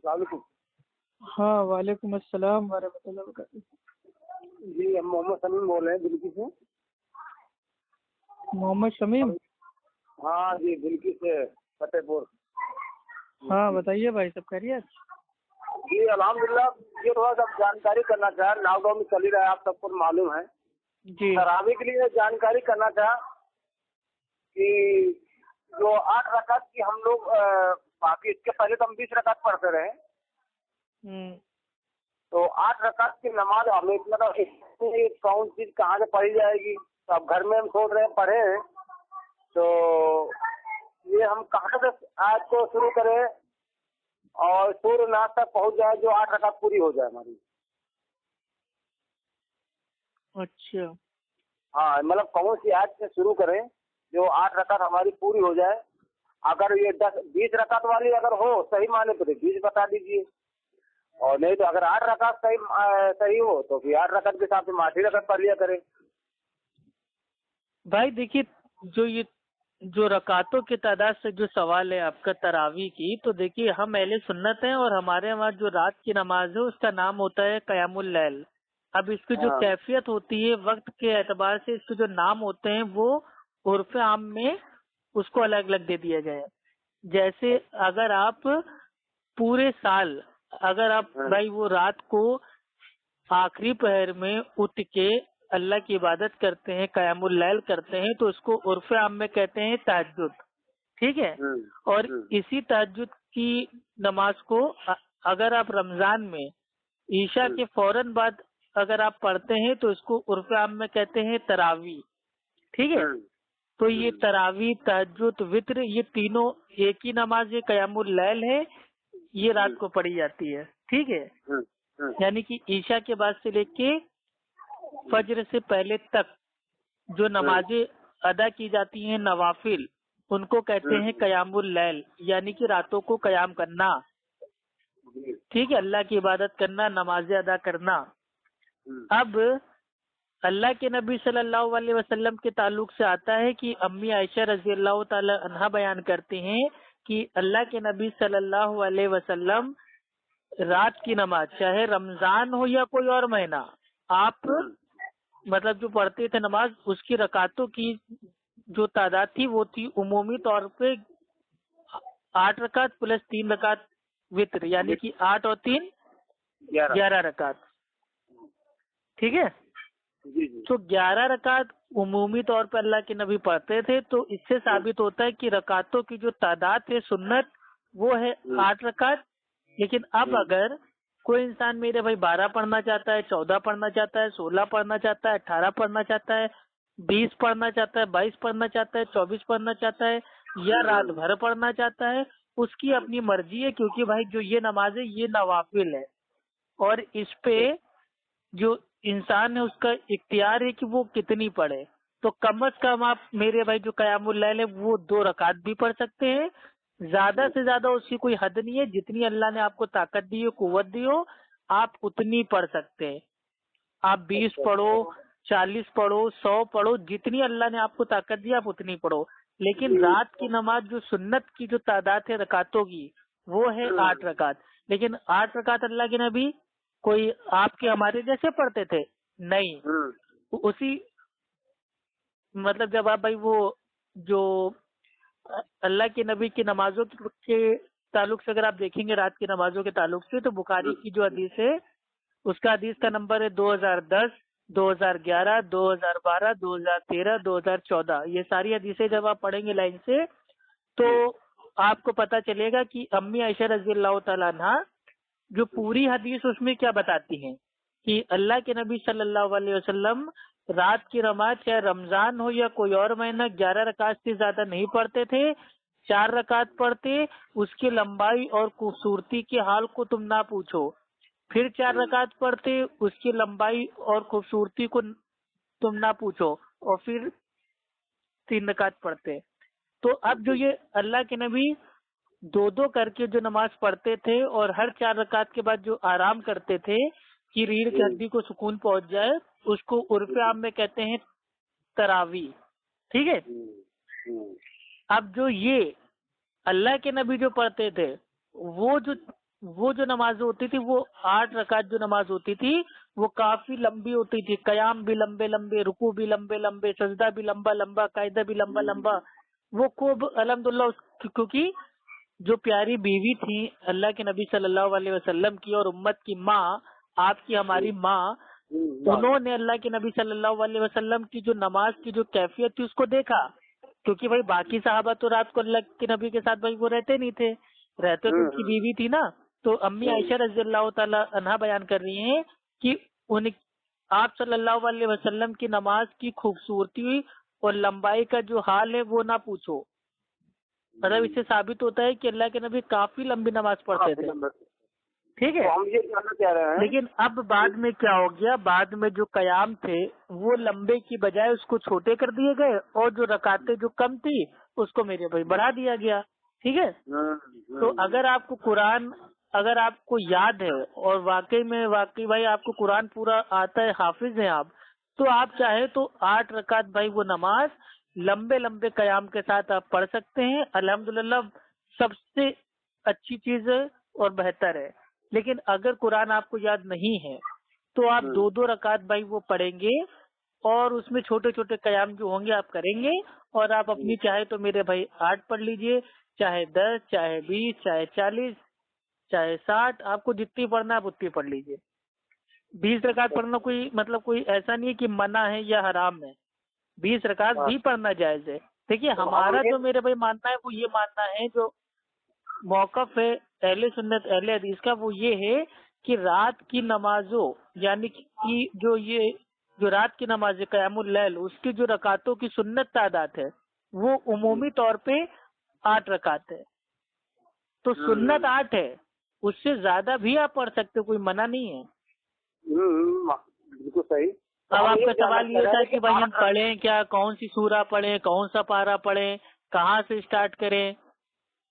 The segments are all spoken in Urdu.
السلام علیکم۔ ہاں وعلیکم السلام ورحمۃ اللہ وبرکاتہ۔ جی ہم محمد شمیم بول رہے ہیں دلکی سے۔ محمد شمیم؟ ہاں جی دلکی سے فتح پور۔ ہاں بتائیے بھائی، سب خیریت؟ جی الحمدللہ، یہ تھوڑا سا جانکاری کرنا چاہ، لاک ڈاؤن میں چل ہی رہا ہے، آپ سب کو معلوم ہے جی تراویح کے لیے جانکاری کرنا چاہ کہ جو 8 رکعت کی ہم لوگ باقی اس کے پہلے تو ہم 20 رکعت پڑھتے رہے، تو 8 رکعت کی نماز ہمیں مطلب کون چیز کہاں سے پڑھی جائے گی؟ تو اب گھر میں ہم سوچ رہے ہیں پڑھے ہیں، تو یہ ہم کہاں سے آج کو شروع کریں اور سورہ ناس تک پہنچ جائے جو 8 رکعت پوری ہو جائے ہماری؟ اچھا، ہاں مطلب کون سی آیت سے شروع کریں جو 8 رکعت ہماری پوری ہو جائے؟ اگر یہ 20 رکعت والی اگر ہو صحیح معنی تو 20 بتا دیجیے، اور نہیں تو اگر 8 رکعت صحیح ہو تو پھر 8 رکعت کے حساب سے 8 رکعت پڑھ لیا کریں۔ بھائی دیکھیے جو رکعتوں کی تعداد سے جو سوال ہے آپ کا تراویح کی، تو دیکھیے ہم اہل سنت ہیں، اور ہمارے وہاں جو رات کی نماز ہے اس کا نام ہوتا ہے قیام اللیل۔ اب اس کی جو کیفیت ہوتی ہے وقت کے اعتبار سے، اس کے جو نام ہوتے ہیں وہ عرف عام میں اس کو الگ الگ دے دیا گیا ہے۔ جیسے اگر آپ پورے سال اگر آپ بھائی وہ رات کو آخری پہر میں اٹھ کے اللہ کی عبادت کرتے ہیں، قیام اللیل کرتے ہیں، تو اس کو عرف عام میں کہتے ہیں تہجد، ٹھیک ہے؟ اور اسی تہجد کی نماز کو اگر آپ رمضان میں عشاء کے فوراً بعد اگر آپ پڑھتے ہیں تو اس کو عرف عام میں کہتے ہیں تراویح، ٹھیک ہے؟ تو یہ تراویح، تہجد، وطر، یہ تینوں ایک ہی نماز ہے، قیام اللیل ہے، یہ رات کو پڑھی جاتی ہے، ٹھیک ہے؟ یعنی کہ عشاء کے بعد سے لے کے فجر سے پہلے تک جو نمازیں ادا کی جاتی ہیں نوافل، ان کو کہتے ہیں قیام اللیل، یعنی کہ راتوں کو قیام کرنا، ٹھیک ہے؟ اللہ کی عبادت کرنا، نمازیں ادا کرنا۔ اب اللہ کے نبی صلی اللہ علیہ وسلم کے تعلق سے آتا ہے کہ امی عائشہ رضی اللہ تعالی عنہا بیان کرتی ہیں کہ اللہ کے نبی صلی اللہ علیہ وسلم رات کی نماز چاہے رمضان ہو یا کوئی اور مہینہ، آپ مطلب جو پڑھتے تھے نماز، اس کی رکعتوں کی جو تعداد تھی وہ تھی عمومی طور پہ 8 رکعت پلس 3 رکعت وطر، یعنی کہ 8 اور 3 11 رکعت، ٹھیک ہے؟ تو 11 رکعت عمومی طور پر اللہ کے نبی پڑھتے تھے، تو اس سے ثابت ہوتا ہے کہ رکعتوں کی جو تعداد ہے سنت وہ ہے 8 رکعت۔ لیکن اب اگر کوئی انسان میرے بھائی 12 پڑھنا چاہتا ہے، 14 پڑھنا چاہتا ہے، 16 پڑھنا چاہتا ہے، 18 پڑھنا چاہتا ہے، 20 پڑھنا چاہتا ہے، 22 پڑھنا چاہتا ہے، 24 پڑھنا چاہتا ہے، یا رات بھر پڑھنا چاہتا ہے، اس کی اپنی مرضی ہے، کیونکہ بھائی جو یہ نماز ہے یہ نوافل ہے، اور اس پہ جو انسان ہے اس کا اختیار ہے کہ وہ کتنی پڑھے۔ تو کم از کم آپ میرے بھائی جو قیام اللیل ہے وہ 2 رکعت بھی پڑھ سکتے ہیں، زیادہ سے زیادہ اس کی کوئی حد نہیں ہے، جتنی اللہ نے آپ کو طاقت دی ہو، قوت دی ہو، آپ اتنی پڑھ سکتے ہیں۔ آپ 20 پڑھو، 40 پڑھو، 100 پڑھو، جتنی اللہ نے آپ کو طاقت دی آپ اتنی پڑھو۔ لیکن رات کی نماز جو سنت کی جو تعداد ہے رکعتوں کی وہ ہے 8 رکعت۔ لیکن 8 رکعت اللہ کے نبی کوئی آپ کے ہمارے جیسے پڑھتے تھے؟ نہیں، اسی مطلب جب آپ بھائی وہ جو اللہ کے نبی کی نمازوں کے تعلق سے اگر آپ دیکھیں گے رات کی نمازوں کے تعلق سے، تو بخاری کی جو حدیث ہے اس کا حدیث کا نمبر ہے 2010، 2011، 2012، 2013، 2014۔ یہ ساری حدیثیں جب آپ پڑھیں گے لائن سے تو آپ کو پتہ چلے گا کہ امی عائشہ رضی اللہ تعالیٰ عنہ جو پوری حدیث اس میں کیا بتاتی ہیں کہ اللہ کے نبی صلی اللہ علیہ وسلم رات کی نماز چاہے رمضان ہو یا کوئی اور مہینہ 11 رکعت سے زیادہ نہیں پڑھتے تھے، 4 رکعت پڑھتے، اس کی لمبائی اور خوبصورتی کے حال کو تم نہ پوچھو، پھر 4 رکعت پڑھتے، اس کی لمبائی اور خوبصورتی کو تم نہ پوچھو، اور پھر 3 رکعت پڑھتے۔ تو اب جو یہ اللہ کے نبی 2 کر کے جو نماز پڑھتے تھے، اور ہر 4 رکعت کے بعد جو آرام کرتے تھے کہ ریڑھ کی ہڈی کو سکون پہنچ جائے، اس کو عرف عام میں کہتے ہیں تراویح، ٹھیک ہے؟ اب جو یہ اللہ کے نبی جو پڑھتے تھے وہ جو وہ جو نماز ہوتی تھی وہ 8 رکعت جو نماز ہوتی تھی وہ کافی لمبی ہوتی تھی، قیام بھی لمبے لمبے، رکوع بھی لمبے لمبے، سجدہ بھی لمبا لمبا، قاعدہ بھی لمبا لمبا. وہ خوب الحمدللہ کیونکہ جو پیاری بیوی تھی اللہ کے نبی صلی اللہ علیہ وسلم کی اور امت کی ماں، آپ کی ہماری ماں، انہوں نے اللہ کے نبی صلی اللہ علیہ وسلم کی جو نماز کی جو کیفیت تھی اس کو دیکھا، کیونکہ بھائی باقی صحابہ تو رات کو اللہ کے نبی کے ساتھ بھائی وہ رہتے نہیں تھے، رہتے تو ان کی بیوی تھی نا. تو امی عائشہ رضی اللہ تعالی عنہا بیان کر رہی ہیں کہ آپ صلی اللہ علیہ وسلم کی نماز کی خوبصورتی اور لمبائی کا جو حال ہے وہ نہ پوچھو. مطلب اس سے ثابت ہوتا ہے کہ اللہ کے نبی کافی لمبی نماز پڑھتے تھے. ٹھیک ہے. ہم یہ جاننا چاہ رہے ہیں لیکن اب بعد میں کیا ہو گیا، بعد میں جو قیام تھے وہ لمبے کی بجائے اس کو چھوٹے کر دیے گئے، اور جو رکعتیں جو کم تھی اس کو میرے بھائی بڑھا دیا گیا. ٹھیک ہے. تو اگر آپ کو قرآن اگر آپ کو یاد ہے اور واقعی بھائی آپ کو قرآن پورا آتا ہے، حافظ ہیں آپ، تو آپ چاہے تو 8 رکعت بھائی وہ نماز لمبے لمبے قیام کے ساتھ آپ پڑھ سکتے ہیں. الحمدللہ سب سے اچھی چیز ہے اور بہتر ہے. لیکن اگر قرآن آپ کو یاد نہیں ہے تو آپ 2 رکعت بھائی وہ پڑھیں گے، اور اس میں چھوٹے چھوٹے قیام جو ہوں گے آپ کریں گے، اور آپ اپنی چاہے تو میرے بھائی 8 پڑھ لیجئے، چاہے 10، چاہے 20، چاہے 40، چاہے 60، آپ کو جتنی پڑھنا آپ اتنی پڑھ لیجئے. 20 رکعت پڑھنا کوئی ایسا نہیں ہے کہ منع ہے یا حرام ہے، 20 رکعت بھی پڑھنا جائز ہے. دیکھیے ہمارا جو میرے بھائی ماننا ہے وہ یہ ماننا ہے، جو موقف ہے اہل سنت اہل حدیث کا، وہ یہ ہے کہ رات کی نمازوں یعنی کہ جو رات کی نماز قیام اللیل اس کی جو رکعتوں کی سنت تعداد ہے وہ عمومی طور پہ 8 رکعت ہے. تو سنت 8 ہے، اس سے زیادہ بھی آپ پڑھ سکتے، کوئی منع نہیں ہے. بالکل صحیح. اب آپ کا سوال یہ تھا کہ بھائی ہم پڑھیں کیا، کون سی سورہ پڑھیں، کون سا پارہ پڑھیں، کہاں سے اسٹارٹ کریں.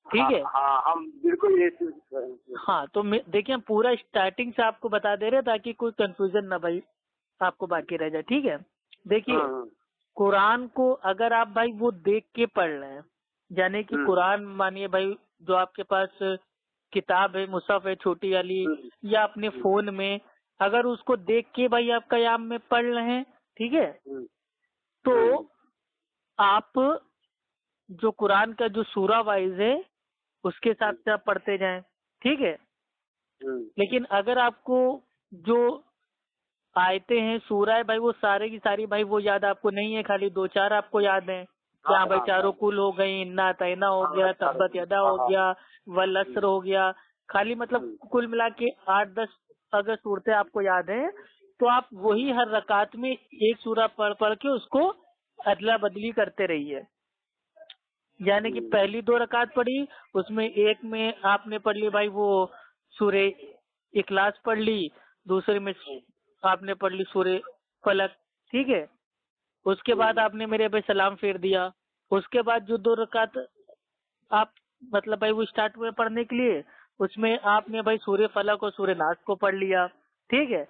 ٹھیک ہے. ہم بالکل یہ ہاں تو دیکھیں ہم پورا اسٹارٹنگ سے آپ کو بتا دے رہے تاکہ کوئی کنفیوژن نہ بھائی آپ کو باقی رہ جائے. ٹھیک ہے. دیکھیے قرآن کو اگر آپ بھائی وہ دیکھ کے پڑھ رہے ہیں، یعنی کہ قرآن مانیے بھائی جو آپ کے پاس کتاب ہے، مصحف ہے چھوٹی والی، یا اپنے فون میں اگر اس کو دیکھ کے بھائی آپ قیام میں پڑھ رہے ہیں، ٹھیک ہے، تو آپ جو قرآن کا جو سورہ وائز ہے اس کے حساب سے آپ پڑھتے جائیں. ٹھیک ہے. لیکن اگر آپ کو جو آیتیں ہیں سورہ ہے بھائی وہ سارے کی ساری بھائی وہ یاد آپ کو نہیں ہے، خالی 2-4 آپ کو یاد ہیں، کیا بھائی چاروں کل ہو گئی، انا اطعنا ہو گیا، تبت یدا ہو گیا، والعصر ہو گیا، خالی مطلب کل ملا کے 8-10 اگر صورتیں آپ کو یاد ہیں تو آپ وہی ہر رکعت میں ایک سورہ پڑھ کے اس کو ادلا بدلی کرتے رہیے. یعنی کہ پہلی 2 رکعت پڑھی، اس میں ایک میں آپ نے پڑھ لی بھائی وہ سورہ اخلاص پڑھ لی، دوسرے میں آپ نے پڑھ لی سورہ فلق. ٹھیک ہے. اس کے بعد آپ نے میرے بھائی سلام پھیر دیا. اس کے بعد جو 2 رکعت آپ مطلب بھائی وہ اسٹارٹ ہوئے پڑھنے کے لیے، اس میں آپ نے بھائی سورہ فلق اور سورہ ناس کو پڑھ لیا. ٹھیک ہے.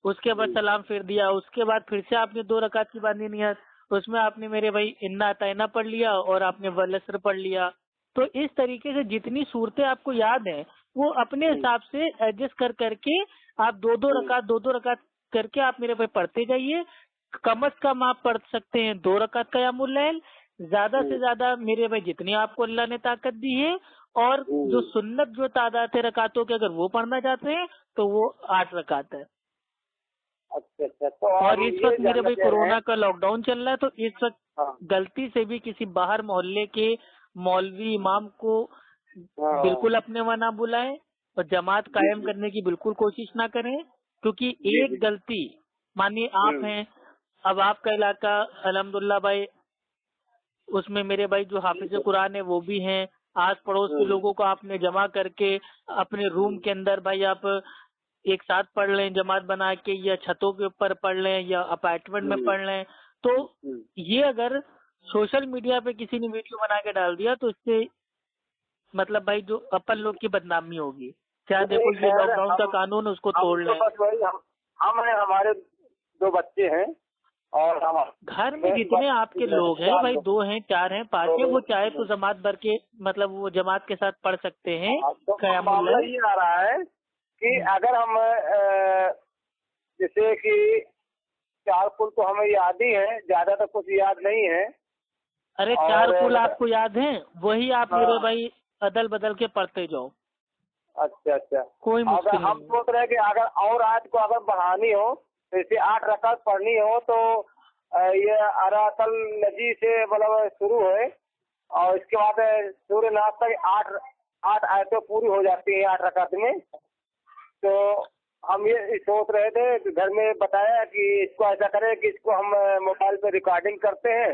اس کے بعد سلام پھیر دیا. اس کے بعد پھر سے آپ نے 2 رکعت کی باندھی نیت، اس میں آپ نے میرے بھائی انا اطعنا پڑھ لیا اور آپ نے والعصر پڑھ لیا. تو اس طریقے سے جتنی صورتیں آپ کو یاد ہیں وہ اپنے حساب سے ایڈجسٹ کر کے آپ 2 رکعت کر کے آپ میرے بھائی پڑھتے جائیے. کم از کم آپ پڑھ سکتے ہیں 2 رکعت قیام اللیل، زیادہ سے زیادہ میرے بھائی جتنی آپ کو اللہ نے طاقت دی ہے، اور جو سنت جو تعداد ہے رکعتوں کے اگر وہ پڑھنا چاہتے ہیں تو وہ 8 رکعت ہے. اور اس وقت میرے بھائی کورونا کا لاک ڈاؤن چل رہا ہے، تو اس وقت غلطی سے بھی کسی باہر محلے کے مولوی امام کو بالکل اپنے وہاں نہ بلائیں اور جماعت قائم کرنے کی بالکل کوشش نہ کریں، کیونکہ ایک غلطی مانیے آپ ہیں، اب آپ کا علاقہ الحمدللہ بھائی اس میں میرے بھائی جو حافظ قرآن ہے وہ بھی ہیں، آس پڑوس کے لوگوں کو آپ نے جمع کر کے اپنے روم کے اندر بھائی آپ ایک ساتھ پڑھ لیں جماعت بنا کے، یا چھتوں کے اوپر پڑھ لیں یا اپارٹمنٹ میں پڑھ لیں. تو یہ اگر سوشل میڈیا پہ کسی نے ویڈیو بنا کے ڈال دیا تو اس سے مطلب بھائی جو اپن لوگ کی بدنامی ہوگی. کیا دیکھو یہ لاک ڈاؤن کا قانون اس کو توڑ لیں. ہم ہیں، ہمارے 2 بچے ہیں اور گھر میں جتنے آپ کے لوگ ہیں بھائی 2 ہیں 4 ہیں 5 ہیں وہ چاہے تو جماعت بھر کے مطلب وہ جماعت کے ساتھ پڑھ سکتے ہیں. قیام معاملہ اللیل یہ آ رہا ہے کہ اگر ہم جیسے کہ 4 کل تو ہمیں یاد ہی ہے, زیادہ تو کچھ یاد نہیں ہے. ارے 4 کل آپ کو یاد ہیں, وہی آپ میرے بھائی عدل بدل کے پڑھتے جاؤ. اچھا کوئی اگر مشکل ہم نہیں. سوچ رہے ہیں کہ اگر اور آج کو اگر بڑھانی ہو جیسے 8 رکعت پڑھنی ہو تو یہ ارات النجی سے مطلب شروع ہے اور اس کے بعد سورہ ناس تک 8 آیتیں پوری ہو جاتی ہیں 8 رکعت میں. تو ہم یہ سوچ رہے تھے کہ گھر میں بتایا کہ اس کو ایسا کریں کہ اس کو ہم موبائل پہ ریکارڈنگ کرتے ہیں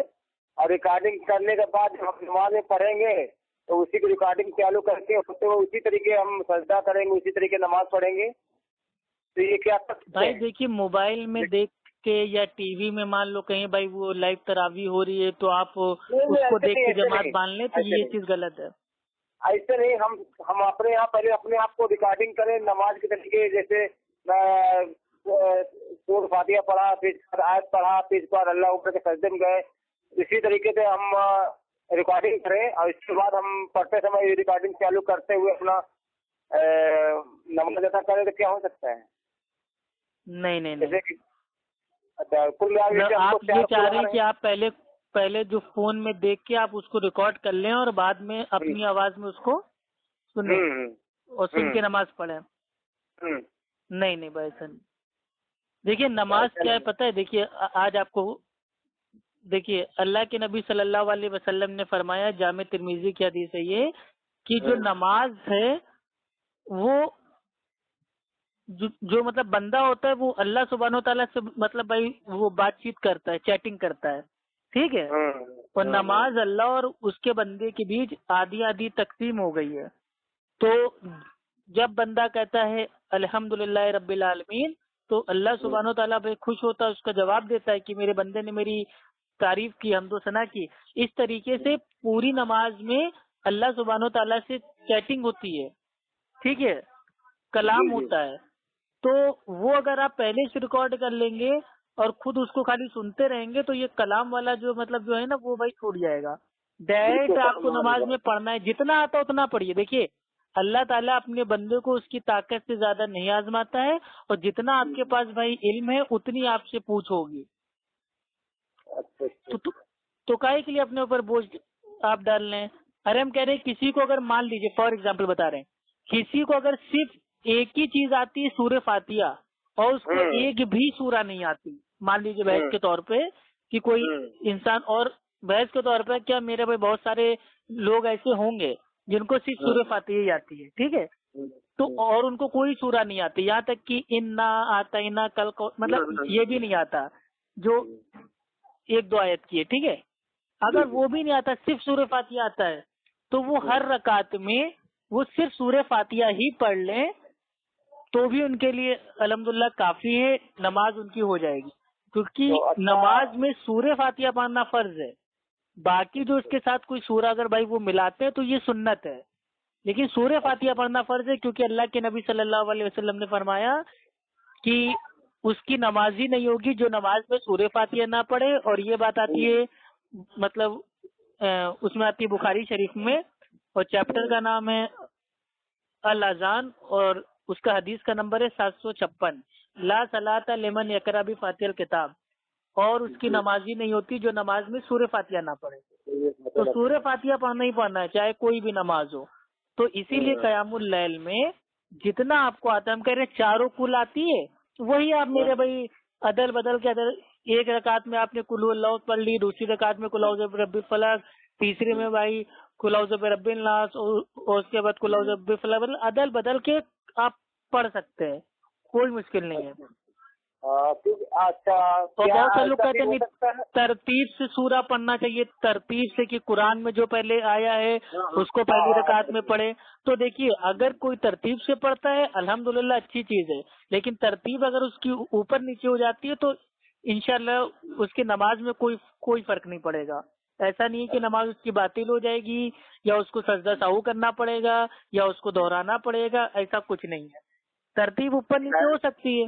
اور ریکارڈنگ کرنے کے بعد جب ہم نماز میں پڑھیں گے تو اسی کی ریکارڈنگ چالو کر کے تو اسی طریقے ہم سجدہ کریں گے, اسی طریقے نماز پڑھیں گے. تو یہ کیا بھائی دیکھیے موبائل میں دیکھ کے یا ٹی وی میں مان لو کہیں بھائی وہ لائیو تراویح ہو رہی ہے تو آپ اس کو دیکھ کے جماعت باندھ لیں تو یہ چیز غلط ہے. ایسے نہیں, ہم اپنے یہاں پہلے اپنے آپ کو ریکارڈنگ کریں نماز کے طریقے, جیسے سورہ فاتحہ پڑھا پھر آیت پڑھا پھر اس بعد اللہ اوپر کے سجدے میں گئے, اسی طریقے سے ہم ریکارڈنگ کریں اور اس کے بعد ہم پڑھتے سمے یہ ریکارڈنگ چالو کرتے ہوئے اپنا نماز ادا کریں تو کیا ہو سکتا ہے؟ نہیں. اچھا کل آپ یہ چاہ رہے ہیں کہ آپ پہلے جو فون میں دیکھ کے آپ اس کو ریکارڈ کر لیں اور بعد میں اپنی آواز میں اس کو سنیں اور سن کے نماز پڑھیں. نہیں بھائی سن, دیکھیے نماز کیا ہے پتہ ہے, دیکھیے آج آپ کو دیکھیے اللہ کے نبی صلی اللہ علیہ وسلم نے فرمایا, جامع ترمذی کی حدیث ہے یہ, کہ جو نماز ہے وہ جو مطلب بندہ ہوتا ہے وہ اللہ سبحانہ و تعالیٰ سے مطلب بھائی وہ بات چیت کرتا ہے, چیٹنگ کرتا ہے, ٹھیک ہے. اور نماز اللہ اور اس کے بندے کے بیچ آدھی تقسیم ہو گئی ہے. تو جب بندہ کہتا ہے الحمدللہ رب العالمین تو اللہ سبحانہ و تعالیٰ بھائی خوش ہوتا ہے, اس کا جواب دیتا ہے کہ میرے بندے نے میری تعریف کی, حمد و ثنا کی. اس طریقے سے پوری نماز میں اللہ سبحانہ و تعالیٰ سے چیٹنگ ہوتی ہے, ٹھیک ہے, کلام ہوتا ہے. تو وہ اگر آپ پہلے سے ریکارڈ کر لیں گے اور خود اس کو خالی سنتے رہیں گے تو یہ کلام والا جو مطلب جو ہے نا وہ بھائی چھوٹ جائے گا. ڈائریکٹ آپ کو نماز میں پڑھنا ہے, جتنا آتا اتنا پڑھیے. دیکھیے اللہ تعالیٰ اپنے بندے کو اس کی طاقت سے زیادہ نہیں آزماتا ہے, اور جتنا آپ کے پاس بھائی علم ہے اتنی آپ سے پوچھ ہوگی. تو کاہے کے لیے اپنے اوپر بوجھ آپ ڈال لیں. ارے ہم کہہ رہے ہیں کسی کو اگر مان لیجیے فار ایگزامپل بتا رہے ہیں, کسی کو اگر صرف ایک ہی چیز آتی ہے سورہ فاتحہ اور اس کو ایک بھی سورہ نہیں آتی, مان لیجیے بحث کے طور پہ کہ کوئی انسان, اور بحث کے طور پہ کیا میرے بھائی بہت سارے لوگ ایسے ہوں گے جن کو صرف سورہ فاتحہ ہی آتی ہے, ٹھیک ہے, تو اور ان کو کوئی سورہ نہیں آتی, یہاں تک کہ انا آتینا کل کو مطلب یہ بھی نہیں آتا جو 1-2 آیت کی ہے, ٹھیک ہے. اگر وہ بھی نہیں آتا صرف سورہ فاتحہ آتا ہے تو وہ ہر رکعت میں وہ صرف سورہ فاتحہ ہی پڑھ لیں تو بھی ان کے لیے الحمدللہ کافی ہے, نماز ان کی ہو جائے گی. کیونکہ نماز میں سورہ فاتحہ پڑھنا فرض ہے, باقی جو اس کے ساتھ کوئی سورہ اگر بھائی وہ ملاتے ہیں تو یہ سنت ہے, لیکن سورہ فاتحہ پڑھنا فرض ہے کیونکہ اللہ کے نبی صلی اللہ علیہ وسلم نے فرمایا کہ اس کی نماز ہی نہیں ہوگی جو نماز میں سورہ فاتحہ نہ پڑھے. اور یہ بات آتی ہے مطلب اس میں آتی ہے بخاری شریف میں, اور چیپٹر کا نام ہے الاذان اور اس کا حدیث کا نمبر ہے 756, لا صلاۃ لمن یقرأ بفاتحہ الکتاب, اور اس کی نماز ہی نہیں ہوتی جو نماز میں سورہ فاتحہ نہ پڑھے. تو سورہ فاتحہ پڑھنا ہی پڑھنا ہے چاہے کوئی بھی نماز ہو. تو اسی لیے قیام اللیل میں جتنا آپ کو آتا ہے, ہم کہہ رہے ہیں 4 کل آتی ہے وہی آپ میرے بھائی عدل بدل کے ایک رکعت میں آپ نے قل اللہ پڑھ لی, دوسری رکعت میں قل اعوذ برب الفلق, تیسری میں بھائی قل اعوذ برب الناس, اور اس کے بعد قل اعوذ برب الفلق, عدل بدل کے آپ پڑھ سکتے ہیں, کوئی مشکل نہیں ہے. اچھا تو بہت سے لوگ کہتے ہیں ترتیب سے سورہ پڑھنا چاہیے, ترتیب سے کہ قرآن میں جو پہلے آیا ہے اس کو پہلی رکعت میں پڑھے. تو دیکھیے اگر کوئی ترتیب سے پڑھتا ہے الحمدللہ اچھی چیز ہے, لیکن ترتیب اگر اس کی اوپر نیچے ہو جاتی ہے تو انشاءاللہ اس کی نماز میں کوئی فرق نہیں پڑے گا. ایسا نہیں ہے کہ نماز اس کی باطل ہو جائے گی یا اس کو سجدہ سہو کرنا پڑے گا یا اس کو دہرانا پڑے گا, ایسا کچھ نہیں ہے. ترتیب اوپر نیچے ہو سکتی ہے.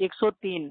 103।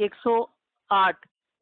108।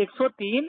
103,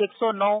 109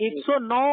109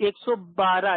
112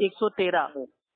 113।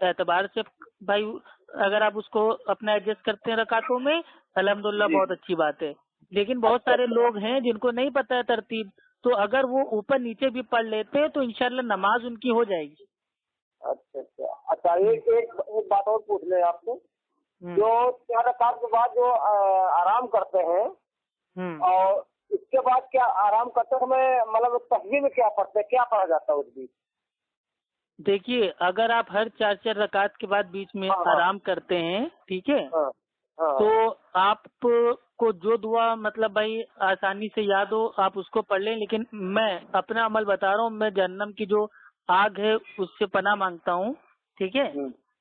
اعتبار سے بھائی اگر آپ اس کو اپنا ایڈجسٹ کرتے ہیں رکعتوں میں الحمدللہ بہت اچھی بات ہے، لیکن بہت سارے لوگ ہیں جن کو نہیں پتہ ہے ترتیب، تو اگر وہ اوپر نیچے بھی پڑھ لیتے تو انشاءاللہ نماز ان کی ہو جائے گی۔ اچھا ایک بات اور پوچھ لیں آپ سے، جو 4 رکعت کے بعد جو آرام کرتے ہیں اور اس کے بعد کیا آرام کرتے سمے مطلب تسبیح میں کیا پڑھتے ہیں، کیا پڑھا جاتا ہے اس بیچ؟ دیکھیے اگر آپ ہر 4 رکعت کے بعد بیچ میں آرام کرتے ہیں، ٹھیک ہے، تو آپ کو جو دعا مطلب بھائی آسانی سے یاد ہو آپ اس کو پڑھ لیں، لیکن میں اپنا عمل بتا رہا ہوں، میں جہنم کی جو آگ ہے اس سے پناہ مانگتا ہوں، ٹھیک ہے۔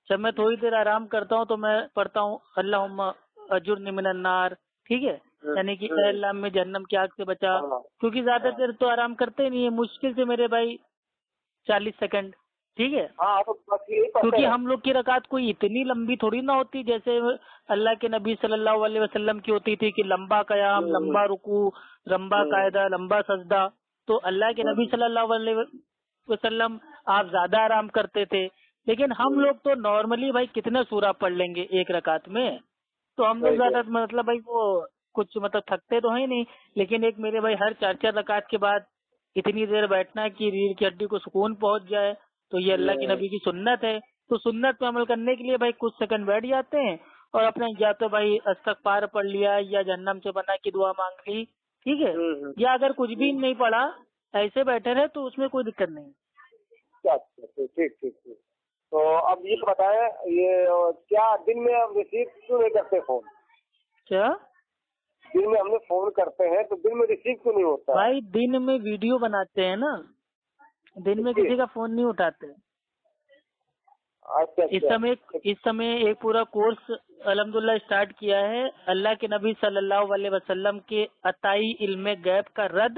جب میں تھوڑی دیر آرام کرتا ہوں تو میں پڑھتا ہوں اللہم اجرنی من النار، ٹھیک ہے، یعنی کہ اے اللہ میں جہنم کی آگ سے بچا، کیونکہ زیادہ دیر تو آرام کرتے نہیں ہے، مشکل سے میرے بھائی 40 سیکنڈ، ٹھیک ہے، کیونکہ ہم لوگ کی رکعت کوئی اتنی لمبی تھوڑی نہ ہوتی جیسے اللہ کے نبی صلی اللہ علیہ وسلم کی ہوتی تھی کہ لمبا قیام، لمبا رکوع، لمبا قاعدہ، لمبا سجدہ، تو اللہ کے نبی صلی اللہ علیہ وسلم آپ زیادہ آرام کرتے تھے، لیکن ہم لوگ تو نارملی بھائی کتنے سورہ پڑھ لیں گے ایک رکعت میں، تو ہم لوگ زیادہ مطلب بھائی وہ کچھ مطلب تھکتے تو ہیں نہیں، لیکن ایک میرے بھائی ہر 4 رکعت کے بعد اتنی دیر بیٹھنا ہے کہ ریڑھ کی ہڈی کو سکون پہنچ جائے، تو یہ اللہ کی نبی کی سنت ہے، تو سنت پہ عمل کرنے کے لیے بھائی کچھ سیکنڈ بیٹھ جاتے ہیں اور اپنا یا تو بھائی استغفار پڑھ لیا یا جہنم سے بنا کی دعا مانگ لی، ٹھیک ہے، یا اگر کچھ بھی نہیں پڑھا ایسے بیٹھے رہے تو اس میں کوئی دقت نہیں۔ ٹھیک تو اب یہ بتائیں یہ کیا دن میں ہم ریسیو کیوں نہیں کرتے فون؟ کیا دن میں ہم نے فون کرتے ہیں تو دن میں ریسیو کیوں نہیں ہوتا؟ بھائی دن میں ویڈیو بناتے ہیں نا، دن میں کسی کا فون نہیں اٹھاتے۔ اس سمے ایک پورا کورس الحمدللہ اسٹارٹ کیا ہے اللہ کے نبی صلی اللہ علیہ وسلم کے عطائی علم غیب کا رد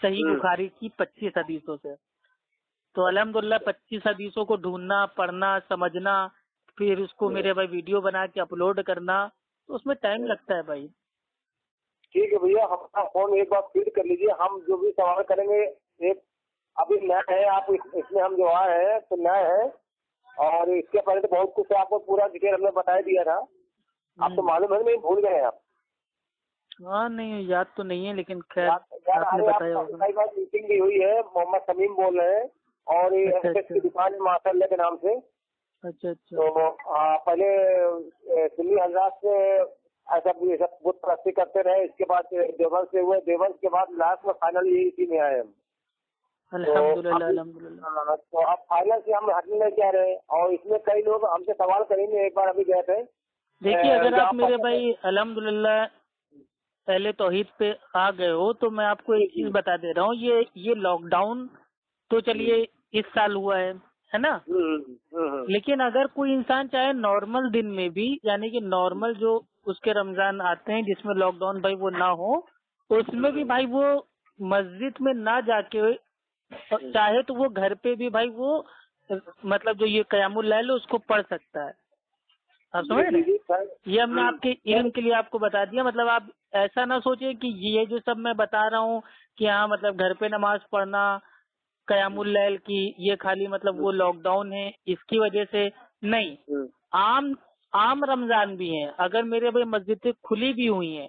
صحیح بخاری کی 25 حدیثوں سے، تو الحمدللہ 25 حدیثوں کو ڈھونڈنا، پڑھنا، سمجھنا، پھر اس کو میرے بھائی ویڈیو بنا کے اپلوڈ کرنا، تو اس میں ٹائم لگتا ہے بھائی۔ ٹھیک ہے بھیا، ہمارا فون ایک بار فیڈ کر لیجیے، ہم جو بھی سوال کریں گے، ایک ابھی نئے ہیں آپ، اس میں ہم جو آئے ہیں تو نئے ہیں، اور اس کے پہلے تو بہت کچھ آپ کو پورا ڈیٹیل ہم نے بتا دیا تھا، آپ تو معلوم ہے نہیں بھول گئے آپ؟ ہاں نہیں یاد تو نہیں ہے، لیکن خیر آپ نے بتایا ہوگا۔ میٹنگ بھی ہوئی ہے، محمد سمیم بول رہے ہیں، اور یہ کی دکان ہے ماشاء اللہ کے نام سے۔ اچھا تو پہلے سنی حضرات سے ایسا بت پرستی کرتے رہے، اس کے بعد دیوبند سے ہوئے، دیوبند کے بعد لاسٹ میں فائنل یہی اسی میں آئے ہم۔ الحمدللہ تو اب فائنل سے ہم ہٹنے نہیں چاہ رہے، اور اس میں کئی لوگ ہم سے سوال کریں گے، ایک بار ابھی گئے تھے۔ دیکھیے اگر آپ میرے بھائی الحمدللہ پہلے توحید پہ آ گئے ہو تو میں آپ کو ایک چیز بتا دے رہا ہوں، یہ لاک ڈاؤن تو چلیے اس سال ہوا ہے نا، لیکن اگر کوئی انسان چاہے نارمل دن میں بھی، یعنی کہ نارمل جو اس کے رمضان آتے ہیں جس میں لاک ڈاؤن بھائی وہ نہ ہو، اس میں بھی بھائی وہ مسجد میں نہ جا کے چاہے تو وہ گھر پہ بھی بھائی وہ مطلب جو یہ قیام اللیل اس کو پڑھ سکتا ہے۔ آپ سمجھ رہے؟ یہ ہم نے آپ کے علم کے لیے آپ کو بتا دیا، مطلب آپ ایسا نہ سوچیں کہ یہ جو سب میں بتا رہا ہوں کہ ہاں مطلب گھر پہ نماز پڑھنا قیام اللیل کی یہ خالی مطلب وہ لاک ڈاؤن ہے اس کی وجہ سے نہیں، عام رمضان بھی ہیں، اگر میرے بھائی مسجدیں کھلی بھی ہوئی ہیں،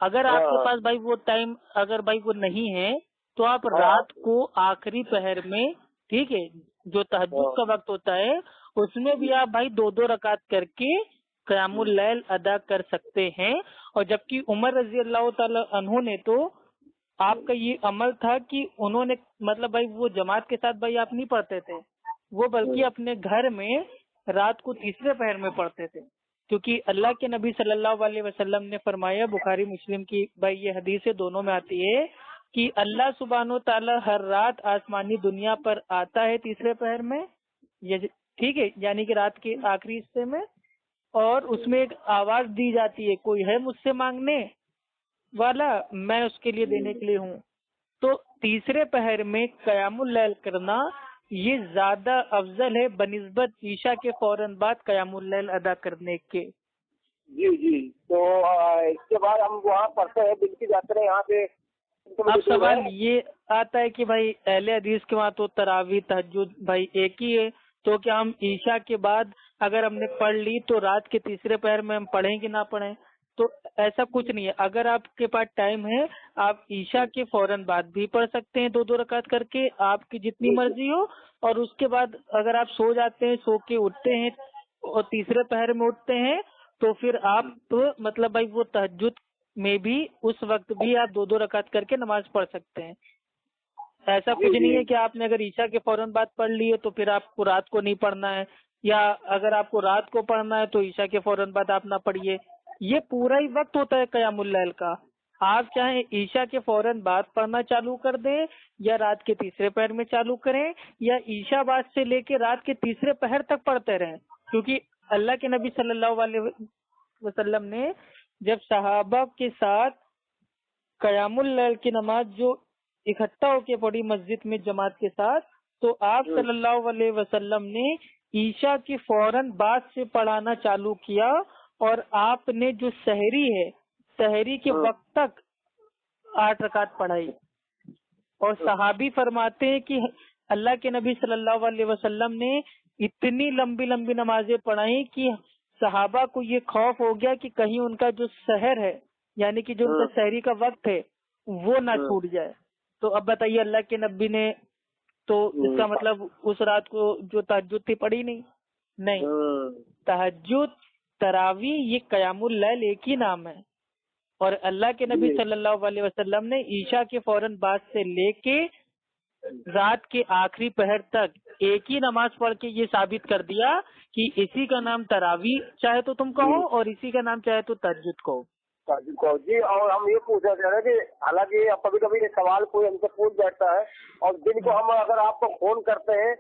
اگر آپ کے پاس بھائی وہ ٹائم اگر بھائی وہ نہیں ہے تو آپ رات کو آخری پہر میں، ٹھیک ہے، جو تہجد کا وقت ہوتا ہے اس میں بھی آپ بھائی 2 رکعت کر کے قیام اللیل ادا کر سکتے ہیں۔ اور جبکہ عمر رضی اللہ تعالی عنہ نے تو آپ کا یہ عمل تھا کہ انہوں نے مطلب بھائی وہ جماعت کے ساتھ بھائی آپ نہیں پڑھتے تھے، وہ بلکہ اپنے گھر میں رات کو تیسرے پہر میں پڑھتے تھے، کیونکہ اللہ کے نبی صلی اللہ علیہ وسلم نے فرمایا، بخاری مسلم کی بھائی یہ حدیث دونوں میں آتی ہے کہ اللہ سبحانہ و تعالی ہر رات آسمانی دنیا پر آتا ہے تیسرے پہر میں، ٹھیک ہے، یعنی کہ رات کے آخری حصے میں، اور اس میں ایک آواز دی جاتی ہے، کوئی ہے مجھ سے مانگنے والا، میں اس کے لیے دینے کے لیے ہوں۔ تو تیسرے پہر میں قیام اللیل کرنا یہ زیادہ افضل ہے بنسبت عشاء کے فوراً بعد قیام اللیل ادا کرنے کے۔ جی تو اس کے بعد ہم وہاں پڑھتے ہیں دن کی جاتے ہیں یہاں سے۔ اب سوال یہ آتا ہے کہ بھائی اہل حدیث کے وہاں تو تراویح تہجد بھائی ایک ہی ہے، تو کیا ہم عشاء کے بعد اگر ہم نے پڑھ لی تو رات کے تیسرے پہر میں ہم پڑھیں کہ نہ پڑھیں؟ تو ایسا کچھ نہیں ہے، اگر آپ کے پاس ٹائم ہے آپ عشاء کے فوراً بعد بھی پڑھ سکتے ہیں 2 رکعت کر کے، آپ کی جتنی مرضی ہو، اور اس کے بعد اگر آپ سو جاتے ہیں، سو کے اٹھتے ہیں اور تیسرے پہر میں اٹھتے ہیں تو پھر آپ تو مطلب بھائی وہ تہجد میں بھی اس وقت بھی آپ 2 رکعت کر کے نماز پڑھ سکتے ہیں۔ ایسا جی کچھ جی نہیں ہے کہ آپ نے اگر عشاء کے فوراً بعد پڑھ لی ہے تو پھر آپ کو رات کو نہیں پڑھنا ہے، یا اگر آپ کو رات کو پڑھنا ہے تو عشاء کے فوراً بعد آپ نہ پڑھیے۔ یہ پورا ہی وقت ہوتا ہے قیام اللیل کا، آپ چاہیں عشاء کے فوراً بعد پڑھنا چالو کر دیں یا رات کے تیسرے پہر میں چالو کریں، یا عشاء بعد سے لے کے رات کے تیسرے پہر تک پڑھتے رہیں، کیونکہ اللہ کے نبی صلی اللہ علیہ وسلم نے جب صحابہ کے ساتھ قیام اللیل کی نماز جو اکٹھا ہو کے پڑھی مسجد میں جماعت کے ساتھ، تو آپ صلی اللہ علیہ وسلم نے عشاء کی فوراً بعد سے پڑھانا چالو کیا، اور آپ نے جو سحری ہے سحری کے وقت تک 8 رکعت پڑھائی۔ اور صحابی فرماتے ہیں کہ اللہ کے نبی صلی اللہ علیہ وسلم نے اتنی لمبی لمبی نمازیں پڑھائیں کہ صحابہ کو یہ خوف ہو گیا کہ کہیں ان کا جو سحر ہے، یعنی کہ جو ان کا سحری کا وقت ہے، وہ نہ چھوٹ جائے۔ تو اب بتائیے، اللہ کے نبی نے تو اس کا مطلب اس رات کو جو تہجد تھی پڑھی نہیں۔ تہجد، تراویح، یہ قیام اللیل ایک ہی نام ہے، اور اللہ کے نبی صلی اللہ علیہ وسلم نے عشاء کے فوراً بعد سے لے کے رات کے آخری پہر تک ایک ہی نماز پڑھ کے یہ ثابت کر دیا کہ اسی کا نام تراویح چاہے تو تم کہو اور اسی کا نام چاہے تو تہجد کہو۔ جی، اور ہم یہ پوچھنا چاہ رہے ہیں کہ حالانکہ کبھی کبھی یہ سوال کوئی ہم سے پوچھ بیٹھتا ہے، اور دن کو ہم اگر آپ کو فون کرتے ہیں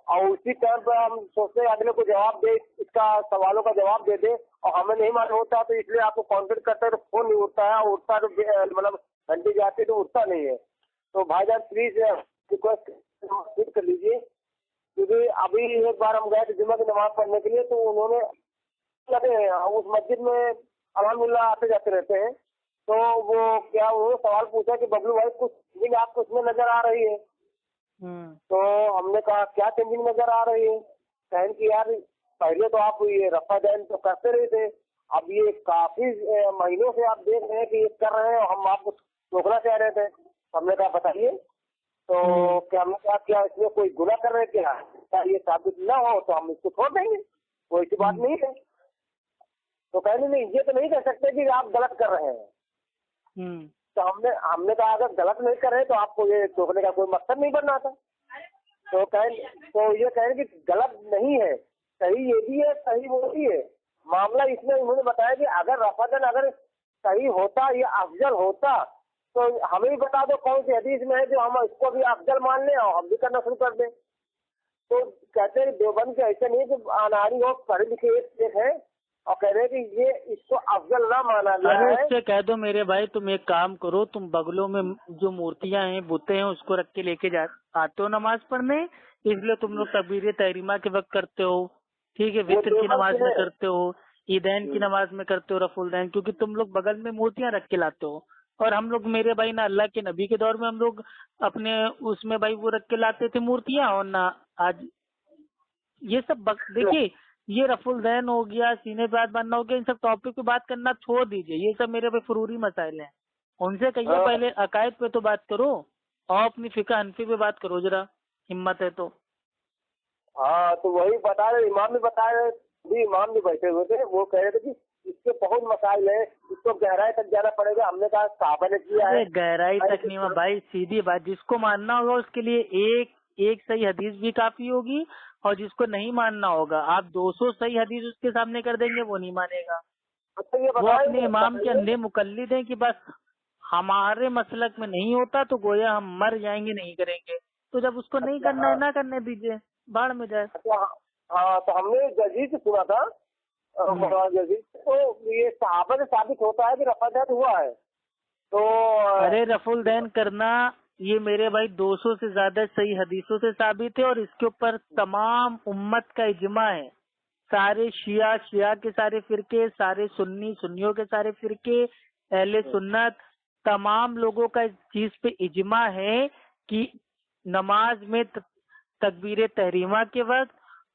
اور اسی ٹائم پہ ہم سوچتے ہیں اگلے کو جواب دے، اس کا سوالوں کا جواب دے دے، اور ہمیں نہیں معلوم ہوتا تو اس لیے آپ کو کانٹیکٹ کرتے ہیں تو فون نہیں اٹھتا ہے، اور اٹھتا تو مطلب گھنٹی جاتی تو اٹھتا نہیں ہے۔ تو بھائی جان پلیز ریکویسٹ کر لیجیے، کیونکہ ابھی ایک بار ہم گئے تھے جمعہ کی نماز پڑھنے کے لیے، تو انہوں نے اس مسجد میں الحمدللہ آتے جاتے رہتے ہیں، تو وہ کیا وہ سوال پوچھا کہ ببلو بھائی کچھ چینجنگ آپ کو اس میں نظر آ رہی ہے؟ تو ہم نے کہا کیا چینجنگ نظر آ رہی ہے؟ کہیں کہ یار پہلے تو آپ یہ رفع دین تو کرتے رہے تھے، اب یہ کافی مہینوں سے آپ دیکھ رہے ہیں کہ یہ کر رہے ہیں، اور ہم آپ کو روکنا چاہ رہے تھے۔ ہم نے کہا بتائیے، تو کیا ہم نے کہا کیا اس میں کوئی گناہ کر رہے کیا یہ ثابت نہ ہو تو ہم اس کو چھوڑ دیں گے، کوئی ایسی بات نہیں ہے۔ تو کہنے نہیں، یہ تو نہیں کہہ سکتے کہ آپ غلط کر رہے ہیں۔ تو ہم نے کہا اگر غلط نہیں کر رہے تو آپ کو یہ روکنے کا کوئی مقصد نہیں بننا تھا۔ تو یہ کہیں کہ غلط نہیں ہے، صحیح یہ بھی ہے، صحیح وہ بھی ہے۔ معاملہ اس میں انہوں نے بتایا کہ اگر رفعدن اگر صحیح ہوتا یا افضل ہوتا تو ہمیں بھی بتا دو کون سی حدیث میں ہے جو ہم اس کو بھی افضل مان لیں اور ہم بھی کرنا شروع کر دیں۔ تو کہتے ہیں دیوبند کے ایسے نہیں کہ اناری ہو، پڑھے لکھے ایک ہے، اور کہہ رہے کہ یہ اس کو افضل نہ مانا گیا ہے۔ اس سے کہہ دو میرے بھائی تم ایک کام کرو، تم بغلوں میں جو مورتیاں ہیں بتیں ہیں اس کو رکھ کے لے کے آتے ہو نماز پڑھنے، اس لیے تم لوگ تکبیر تحریمہ کے وقت کرتے ہو، ٹھیک ہے، وتر کی نماز میں کرتے ہو، عیدین کی نماز میں کرتے ہو، رفع الدین، کیونکہ تم لوگ بغل میں مورتیاں رکھ کے لاتے ہو، اور ہم لوگ میرے بھائی نہ اللہ کے نبی کے دور میں ہم لوگ اپنے اس میں بھائی وہ رکھ کے لاتے تھے مورتیاں، اور نہ آج یہ سب دیکھیے یہ رفع الدین ہو گیا، سینے پہ ہاتھ باندھنا ہو گیا، ان سب ٹاپک پہ بات کرنا چھوڑ دیجیے، یہ سب میرے پہ فروری مسائل ہیں، ان سے کہیے پہلے عقائد پہ تو بات کرو اور اپنی فقہ حنفی پہ بات کرو ذرا، ہمت ہے تو۔ ہاں تو وہی بتا رہے، امام بھی بتا رہے بھی، امام بھی بیٹھے ہوئے تھے، وہ کہہ رہے تھے کہ اس کے بہت مسائل ہیں، اس کو گہرائی تک جانا پڑے گا۔ ہم نے کہا صحابہ نے کیا ہے، گہرائی تک نہیں ہوا بھائی، سیدھی بات، جس کو ماننا ہوگا اس کے لیے ایک صحیح حدیث بھی کافی ہوگی، اور جس کو نہیں ماننا ہوگا آپ 200 صحیح حدیث اس کے سامنے کر دیں گے وہ نہیں مانے گا۔ وہ اپنے امام کے اندھے مقلد ہیں کہ بس ہمارے مسلک میں نہیں ہوتا تو گویا ہم مر جائیں گے، نہیں کریں گے، تو جب اس کو نہیں کرنا ہے نہ کرنے دیجیے، باڑ میں جائے۔ ہاں تو ہم نے جزید سے سنا تھا، جزید تو یہ صحابہ سے ثابت ہوتا ہے کہ رفع دین ہوا ہے، تو ارے رفع الدین کرنا یہ میرے بھائی 200 سے زیادہ صحیح حدیثوں سے ثابت ہے، اور اس کے اوپر تمام امت کا اجماع ہے، سارے شیعہ کے سارے فرقے، سارے سنیوں کے سارے فرقے، اہل سنت، تمام لوگوں کا اس چیز پہ اجماع ہے کہ نماز میں تکبیر تحریمہ کے وقت